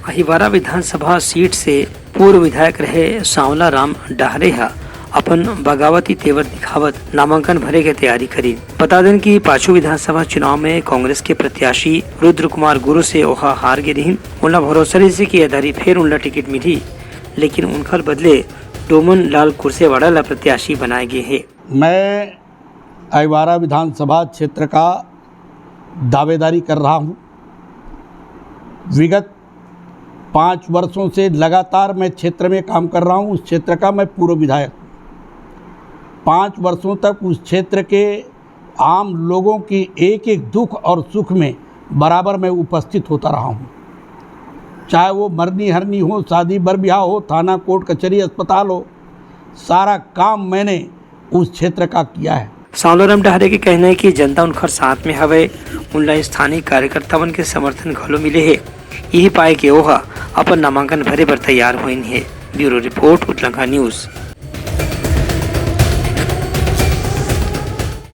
अहिवारा विधानसभा seat से पूर्व विधायक रहे सांवला राम डहरे अपन बगावती तेवर दिखावत नामांकन भरे के तैयारी करी। बता दें कि पांचों विधानसभा चुनाव में कांग्रेस के प्रत्याशी रुद्र कुमार गुरु से ओहा हार गए रही। उनका भरोसा रही कि यदारी फिर उनका टिकट मिली, लेकिन उनका बदले डोमन लाल कुर्सेवाड़ा ला प्रत्याशी बनाए गए हैं। मैं अहिवारा विधानसभा क्षेत्र का दावेदारी कर रहा हूं। विगत 5 वर्षों से लगातार मैं क्षेत्र में काम कर रहा हूं। उस क्षेत्र का मैं पूर्व विधायक हूं। 5 वर्षों तक उस क्षेत्र के आम लोगों की एक एक दुख और सुख में बराबर मैं उपस्थित होता रहा हूं। चाहे वो मरनी हरनी हो, शादी बर ब्याह हो, थाना कोर्ट कचहरी अस्पताल हो, सारा काम मैंने उस क्षेत्र का किया है। सांवला राम डहरे के कहना है कि जनता उनकर साथ में हवे, उनला स्थानीय कार्यकर्तावन के समर्थन घलो मिले है। यही पाए के ओहा अपन नामांकन भरे पर तैयार हुए हैं। ब्यूरो रिपोर्ट, उतलंका न्यूज।